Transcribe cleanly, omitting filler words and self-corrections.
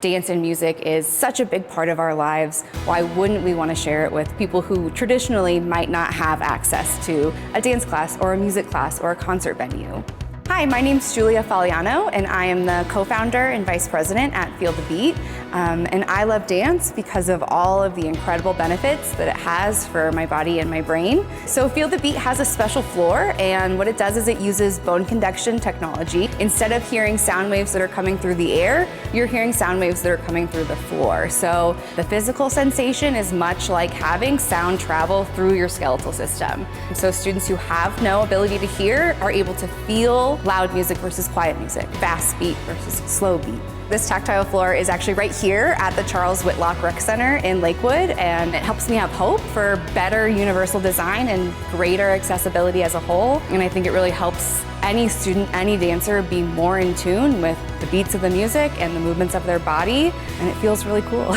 Dance and music is such a big part of our lives. Why wouldn't we want to share it with people who traditionally might not have access to a dance class or a music class or a concert venue? Hi, my name's Julia Faliano, and I am the co-founder and vice president at Feel the Beat. And I love dance because of all of the incredible benefits that it has for my body and my brain. So Feel the Beat has a special floor, and what it does is it uses bone conduction technology. Instead of hearing sound waves that are coming through the air, you're hearing sound waves that are coming through the floor. So the physical sensation is much like having sound travel through your skeletal system. So students who have no ability to hear are able to feel loud music versus quiet music, fast beat versus slow beat. This tactile floor is actually right here at the Whitlock Rec Center in Lakewood, and it helps me have hope for better universal design and greater accessibility as a whole. And I think it really helps any student, any dancer be more in tune with the beats of the music and the movements of their body, and it feels really cool.